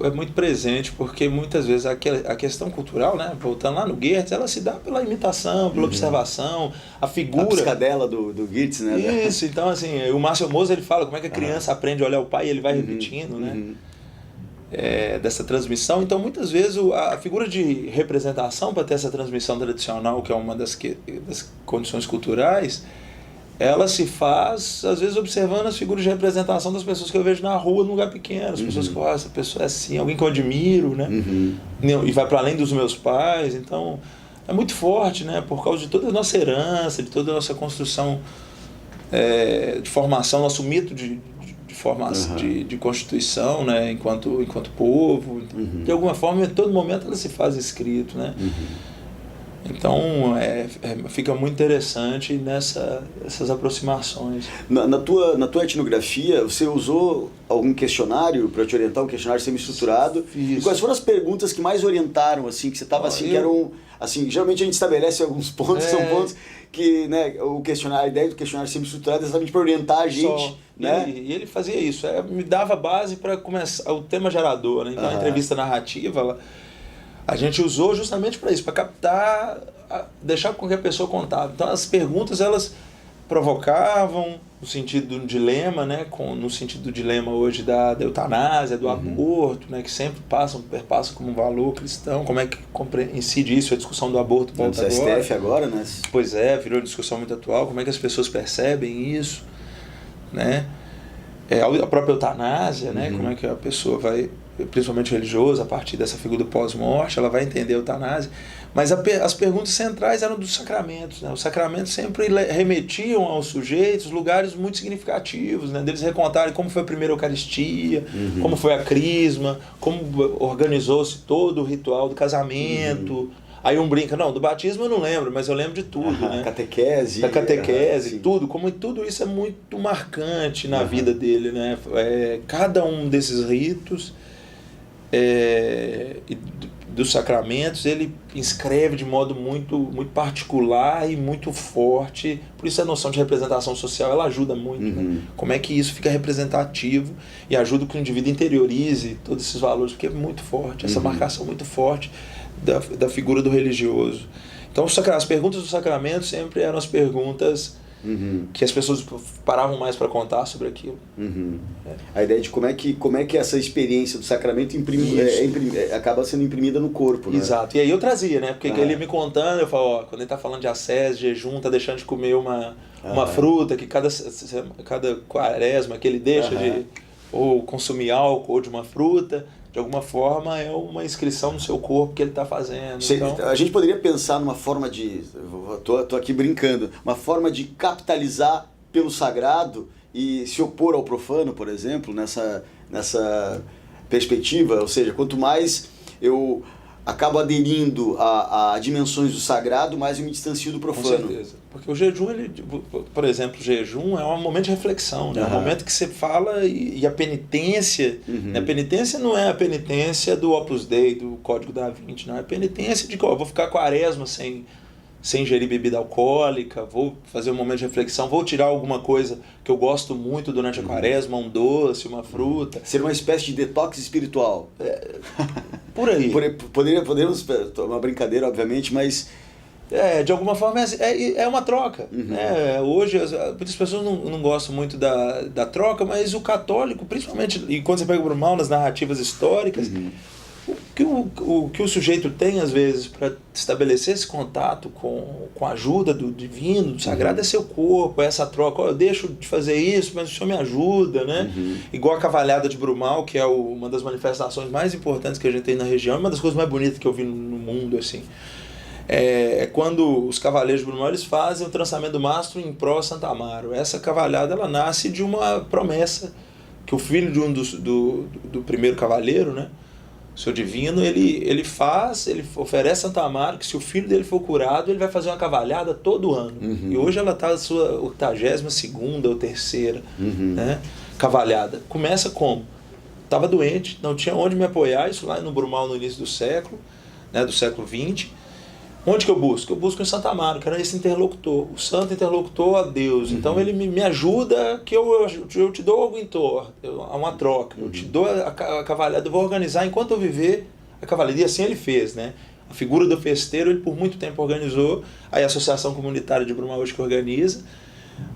é muito presente, porque muitas vezes a questão cultural, né, voltando lá no Goethe, ela se dá pela imitação, pela observação, a figura... A piscadela do Goethe, né? Isso, então assim, o Márcio Moser, ele fala como é que a criança aprende a olhar o pai e ele vai repetindo, né? Dessa transmissão. Então muitas vezes a figura de representação para ter essa transmissão tradicional, que é uma das condições culturais, ela se faz, às vezes, observando as figuras de representação das pessoas que eu vejo na rua, num lugar pequeno, as pessoas que eu essa pessoa é assim, alguém que eu admiro, né? E vai para além dos meus pais, então é muito forte, né? Por causa de toda a nossa herança, de toda a nossa construção de formação, nosso mito de formação, de constituição, né? enquanto povo, de alguma forma, em todo momento ela se faz escrito, né? Então, fica muito interessante essas aproximações. Na tua etnografia, você usou algum questionário para te orientar, um questionário semi-estruturado? E quais foram as perguntas que mais orientaram, assim, que você estava assim, que eram... Assim, geralmente a gente estabelece alguns pontos, são pontos que, né, a ideia do questionário semi-estruturado é exatamente para orientar a gente, né? E ele fazia isso, me dava base para começar o tema gerador, né? Então, a entrevista narrativa, a gente usou justamente para isso, para captar, deixar com que a pessoa contava. Então, as perguntas, elas provocavam no sentido do dilema, né? No sentido do dilema hoje da eutanásia, do aborto, né? Que sempre perpassa como um valor cristão. Como é que incide isso? A discussão do aborto volta agora. STF agora, né? Pois é, virou discussão muito atual. Como é que as pessoas percebem isso, né? A própria eutanásia, né? Como é que a pessoa vai, principalmente religiosa, a partir dessa figura do pós-morte, ela vai entender a eutanásia. Mas as perguntas centrais eram dos sacramentos, né? Os sacramentos sempre remetiam aos sujeitos lugares muito significativos, né? Deles recontarem como foi a primeira Eucaristia, como foi a crisma, como organizou-se todo o ritual do casamento. Aí um brinca, não, do batismo eu não lembro, mas eu lembro de tudo, né? Catequese. Da catequese, tudo. Como tudo isso é muito marcante na vida dele, né? Cada um desses ritos dos sacramentos, ele inscreve de modo muito particular e muito forte. Por isso a noção de representação social, ela ajuda muito, né? Como é que isso fica representativo e ajuda que o indivíduo interiorize todos esses valores, porque é muito forte, essa marcação muito forte da figura do religioso. Então as perguntas do sacramento sempre eram as perguntas que as pessoas paravam mais para contar sobre aquilo. A ideia de como é que essa experiência do sacramento acaba sendo imprimida no corpo, né? Exato. E aí eu trazia, né? Porque ele ia me contando, eu falo, quando ele está falando de ascese, jejum, tá deixando de comer uma fruta, que cada quaresma que ele deixa de ou consumir álcool ou de uma fruta, de alguma forma é uma inscrição no seu corpo que ele está fazendo. Então... A gente poderia pensar numa forma de... Tô aqui brincando. Uma forma de capitalizar pelo sagrado e se opor ao profano, por exemplo, nessa perspectiva. Ou seja, quanto mais eu acabo aderindo a dimensões do sagrado, mais eu me distancio do profano. Com certeza. Porque o jejum, por exemplo, o jejum é um momento de reflexão, né? É um momento que você fala e a penitência... A penitência não é a penitência do Opus Dei, do Código da Vinci, não. É a penitência de que eu vou ficar quaresma sem ingerir bebida alcoólica, vou fazer um momento de reflexão, vou tirar alguma coisa que eu gosto muito durante a quaresma, um doce, uma fruta. Ser uma espécie de detox espiritual. Por aí. Podemos, uma brincadeira, obviamente, mas... de alguma forma é uma troca. Né? Hoje muitas pessoas não gostam muito da troca, mas o católico, principalmente, e quando você pega por mal nas narrativas históricas, o que o sujeito tem, às vezes, para estabelecer esse contato com a ajuda do divino, do sagrado, é seu corpo, é essa troca. Eu deixo de fazer isso, mas o Senhor me ajuda, né? Igual a Cavalhada de Brumal, que é uma das manifestações mais importantes que a gente tem na região, uma das coisas mais bonitas que eu vi no mundo, assim. É quando os cavaleiros de Brumal, eles fazem o trançamento do mastro em pró Santa Amaro. Essa cavalhada, ela nasce de uma promessa que o filho de do primeiro cavaleiro, né? O seu divino, ele oferece Santa Amaro que se o filho dele for curado, ele vai fazer uma cavalhada todo ano. E hoje ela está na sua 82ª ou 3ª né, cavalhada. Começa como? Estava doente, não tinha onde me apoiar, isso lá no Brumal no início do século, né, do século XX. Onde que eu busco? Eu busco em Santa Amaro, que era esse interlocutor, o santo interlocutor a Deus. Então ele me ajuda, que eu te dou algo em torno, uma troca. Eu te dou a cavalhada, eu vou organizar enquanto eu viver a cavalhada. E assim ele fez, né? A figura do festeiro, ele por muito tempo organizou, aí a Associação Comunitária de Brumal hoje que organiza,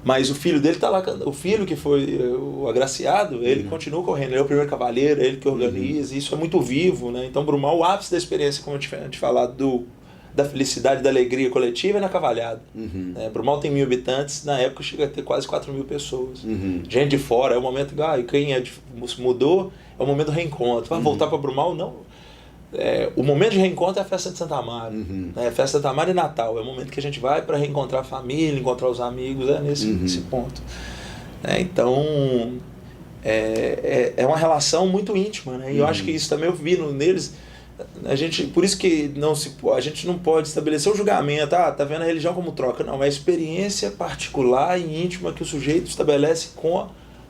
mas o filho dele está lá, o filho que foi o agraciado, ele continua correndo, ele é o primeiro cavaleiro, é ele que organiza, isso é muito vivo, né? Então Brumal, o ápice da experiência, como eu tinha falado, da felicidade, da alegria coletiva é na cavalhada. Brumal tem 1.000 habitantes, na época chega a ter quase 4.000 pessoas. Gente de fora, é o momento que quem mudou, é o momento do reencontro. Vai voltar para Brumal? Não. O momento de reencontro é a festa de Santa Amaro. Festa de Santa Amaro e Natal. É o momento que a gente vai para reencontrar a família, encontrar os amigos, nesse ponto. Então, é uma relação muito íntima, né? E eu acho que isso também eu vi neles. Por isso que a gente não pode estabelecer um julgamento, tá vendo a religião como troca. Não, é a experiência particular e íntima que o sujeito estabelece com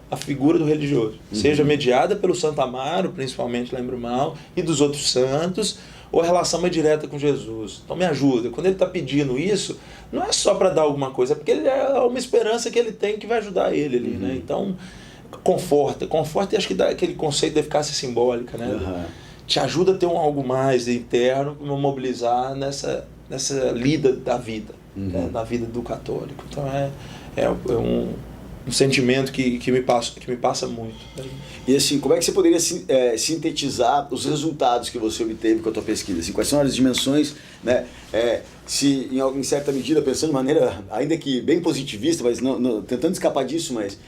a figura do religioso. Seja mediada pelo Santo Amaro, principalmente lá em Brumal, e dos outros santos, ou a relação mais direta com Jesus. Então me ajuda. Quando ele está pedindo isso, não é só para dar alguma coisa, é porque é uma esperança que ele tem que vai ajudar ele ali, né? Então, conforta, e acho que dá aquele conceito da eficácia simbólica, né? Te ajuda a ter algo mais interno para mobilizar nessa lida da vida, né? Na vida do católico. Então é um sentimento que me passa muito. E assim, como é que você poderia sintetizar os resultados que você obteve com a tua pesquisa? Assim, quais são as dimensões, né? Se em certa medida, pensando de maneira ainda que bem positivista, mas não tentando escapar disso, mas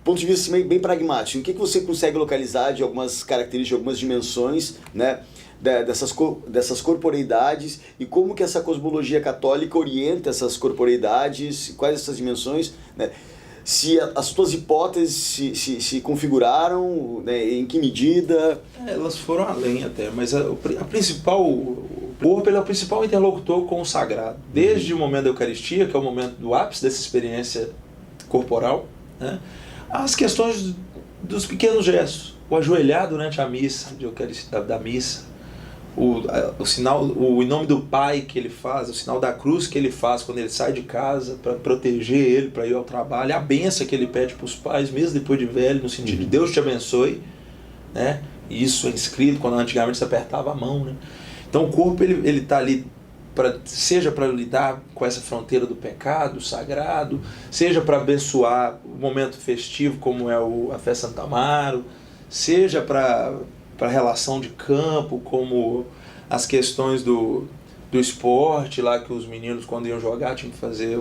ponto de vista assim, bem pragmático, o que você consegue localizar de algumas características, de algumas dimensões, né, dessas corporeidades, e como que essa cosmologia católica orienta essas corporeidades, quais essas dimensões, né? Se as tuas hipóteses se configuraram, né, em que medida? Elas foram além até, mas o corpo ele é o principal interlocutor com o sagrado. Desde o momento da Eucaristia, que é o momento do ápice dessa experiência corporal, né, as questões dos pequenos gestos, o ajoelhar durante a missa, da missa, o sinal, em nome do Pai que ele faz, o sinal da cruz que ele faz quando ele sai de casa para proteger ele, para ir ao trabalho, a benção que ele pede para os pais, mesmo depois de velho, no sentido de Deus te abençoe, né? E isso é inscrito quando antigamente se apertava a mão, né? Então o corpo ele está ali seja para lidar com essa fronteira do pecado, sagrado, seja para abençoar o momento festivo como é a festa Santa Amaro, seja para a relação de campo, como as questões do esporte lá, que os meninos quando iam jogar tinham que fazer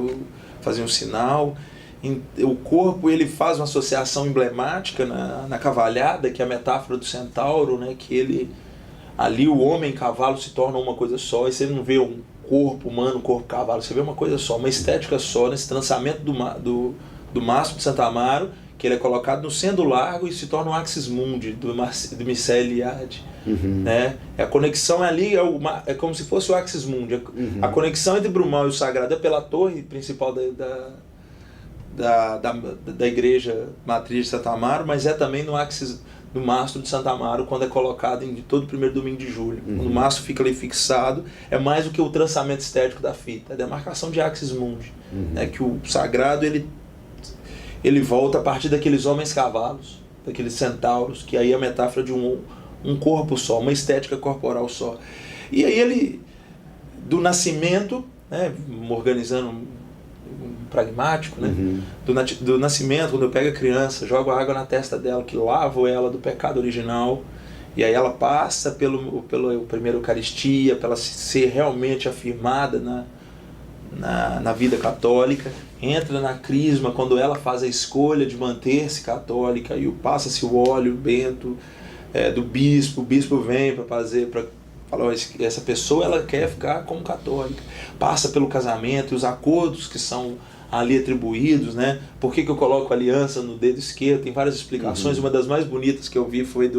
um sinal. O corpo ele faz uma associação emblemática na cavalhada, que é a metáfora do centauro, né? Que ali o homem e o cavalo se tornam uma coisa só, e você não vê um corpo humano, um corpo cavalo, você vê uma coisa só, uma estética só, nesse trançamento do mastro de Santa Amaro, que ele é colocado no sendo largo e se torna um axis mundi do Micelle Eliade. Né? A conexão ali é como se fosse o axis mundi. A conexão entre Brumal e o sagrado é pela torre principal da igreja matriz de Santa Amaro, mas é também no axis do mastro de Santa Amaro, quando é colocado em todo primeiro domingo de julho. Quando o mastro fica ali fixado, é mais do que o trançamento estético da fita, é a demarcação de axis mundi. Né? Que o sagrado ele volta a partir daqueles homens cavalos, daqueles centauros, que aí é a metáfora de um corpo só, uma estética corporal só. E aí ele, do nascimento, né, organizando pragmático, né? Do nascimento, quando eu pego a criança, jogo a água na testa dela, que lavo ela do pecado original, e aí ela passa pela primeira Eucaristia, para ela ser realmente afirmada na vida católica, entra na crisma quando ela faz a escolha de manter-se católica, e passa-se o óleo bento do bispo, o bispo vem para falar, essa pessoa ela quer ficar como católica, passa pelo casamento e os acordos que são ali atribuídos, né? Por que eu coloco aliança no dedo esquerdo? Tem várias explicações. Uma das mais bonitas que eu vi foi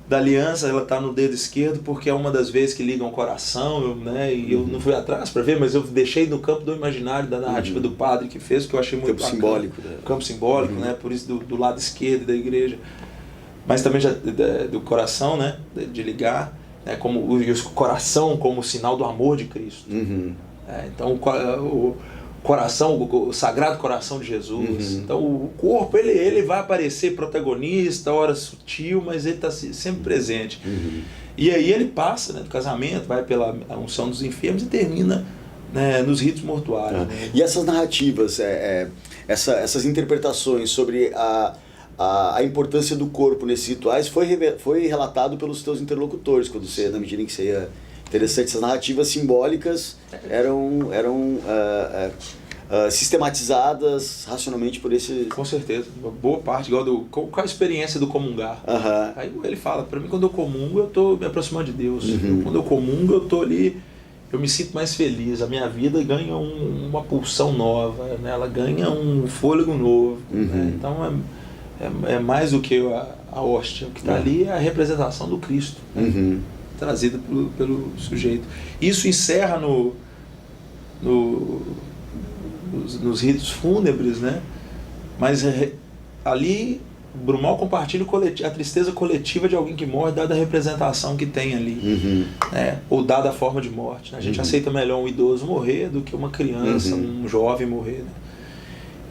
da aliança, ela está no dedo esquerdo porque é uma das vezes que ligam o coração, né? E eu não fui atrás para ver, mas eu deixei no campo do imaginário da narrativa do padre que fez, que eu achei muito bacana. Simbólico, né? Campo simbólico, né? Por isso do lado esquerdo da igreja, mas também já do coração, né? De ligar, né? E o coração como sinal do amor de Cristo. Então o coração, o Sagrado Coração de Jesus. Então o corpo ele vai aparecer protagonista, hora sutil, mas ele está sempre presente. E aí ele passa, né, do casamento, vai pela unção dos enfermos e termina, né, nos ritos mortuários. Né? E essas narrativas, essas interpretações sobre a importância do corpo nesses rituais foi relatado pelos teus interlocutores, quando na medida em que você ia Interessante, essas narrativas simbólicas eram sistematizadas racionalmente por esse... Com certeza, uma boa parte, igual qual a experiência do comungar. Aí ele fala, para mim quando eu comungo eu estou me aproximando de Deus, quando eu comungo eu estou ali, eu me sinto mais feliz, a minha vida ganha uma pulsão nova, né? Ela ganha um fôlego novo, né? Então é mais do que a hóstia, o que está ali é a representação do Cristo, né? Trazida pelo sujeito. Isso encerra nos ritos fúnebres, né? Mas ali Brumal compartilha a tristeza coletiva de alguém que morre, dada a representação que tem ali, né? Ou dada a forma de morte, né? A gente aceita melhor um idoso morrer do que uma criança, um jovem morrer, né?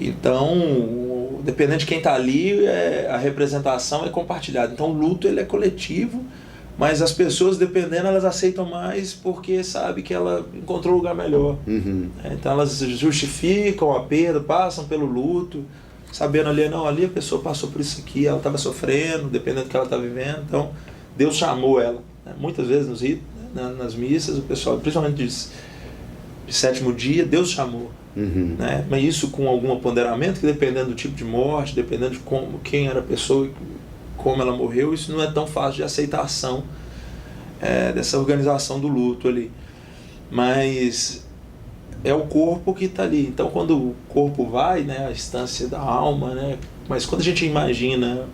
Então, dependendo de quem está ali, a representação é compartilhada. Então o luto ele é coletivo, mas as pessoas, dependendo, elas aceitam mais porque sabe que ela encontrou um lugar melhor. Então elas justificam a perda, passam pelo luto, sabendo ali, não, ali a pessoa passou por isso aqui, ela estava sofrendo, dependendo do que ela está vivendo. Então Deus chamou ela, né? Muitas vezes nos ritos, né? Nas missas, o pessoal, principalmente de sétimo dia, Deus chamou. Né? Mas isso com algum ponderamento, que dependendo do tipo de morte, dependendo de quem era a pessoa, como ela morreu, isso não é tão fácil de aceitação dessa organização do luto ali. Mas é o corpo que está ali. Então quando o corpo vai, né, a instância da alma, né, mas quando a gente imagina,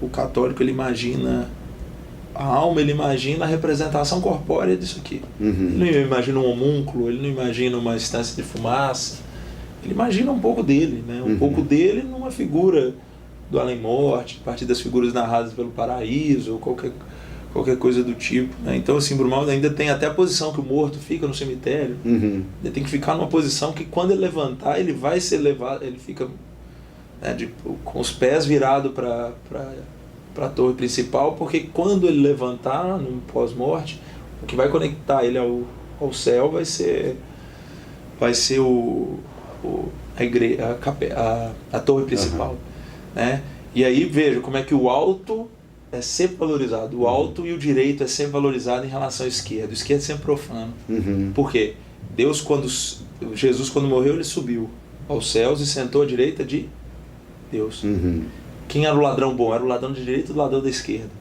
o católico ele imagina a alma, ele imagina a representação corpórea disso aqui. Ele não imagina um homúnculo, ele não imagina uma instância de fumaça, ele imagina um pouco dele, né, um pouco dele numa figura do além-morte, a partir das figuras narradas pelo paraíso, ou qualquer coisa do tipo, né? Então assim, Brumal ainda tem até a posição que o morto fica no cemitério. Ele tem que ficar numa posição que quando ele levantar, ele vai ser levado, ele fica, né, com os pés virados para a torre principal, porque quando ele levantar no pós-morte, o que vai conectar ele ao céu vai ser a torre principal. Né? E aí veja como é que o alto é sempre valorizado, o alto e o direito é sempre valorizado em relação ao esquerdo. O esquerdo é sempre profano. Por quê? Jesus quando morreu, ele subiu aos céus e sentou à direita de Deus. Quem era o ladrão bom? Era o ladrão da direita ou o ladrão da esquerda?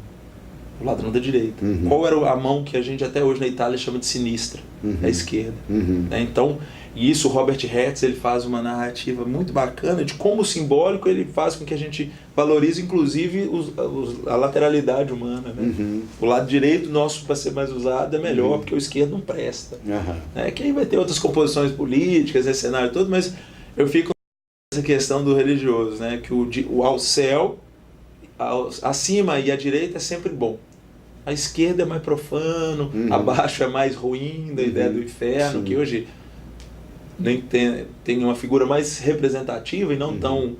O ladrão da direita. Qual era a mão que a gente até hoje na Itália chama de sinistra? A esquerda. Né? Então, e isso o Robert Hertz ele faz uma narrativa muito bacana de como o simbólico ele faz com que a gente valorize inclusive a lateralidade humana, né? O lado direito nosso para ser mais usado é melhor, porque o esquerdo não presta. Né? Que aí vai ter outras composições políticas, esse cenário todo, mas eu fico nessa questão do religioso, né? Que o ao céu, acima e à direita é sempre bom. A esquerda é mais profano, abaixo é mais ruim, da ideia do inferno, que hoje nem tem uma figura mais representativa e não tão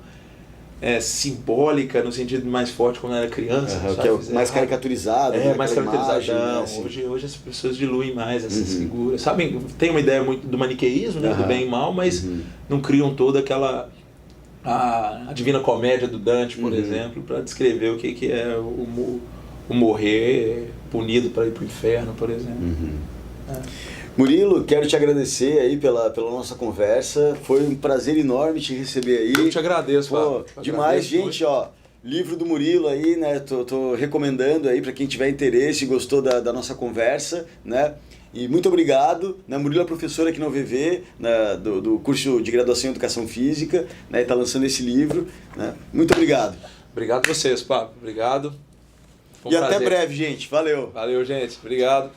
simbólica no sentido mais forte quando era criança. Que é mais caricaturizado. Mais caricaturizadão. Imagem, né, assim. Hoje as pessoas diluem mais essas figuras. Sabem, tem uma ideia muito do maniqueísmo, né, do bem e mal, mas não criam toda aquela... A Divina Comédia do Dante, por exemplo, para descrever o que é o morrer punido para ir para o inferno, por exemplo. Murilo, quero te agradecer aí pela nossa conversa. Foi um prazer enorme te receber aí. Eu te agradeço, Fábio. Demais, gente, ó. Livro do Murilo aí, né? Tô recomendando aí para quem tiver interesse e gostou da nossa conversa, né? E muito obrigado. Né? Murilo é professor aqui na UVV, né? do curso de graduação em Educação Física, né? Está lançando esse livro. Né? Muito obrigado. Obrigado a vocês, Fábio. Obrigado. E até breve, gente. Valeu. Valeu, gente. Obrigado.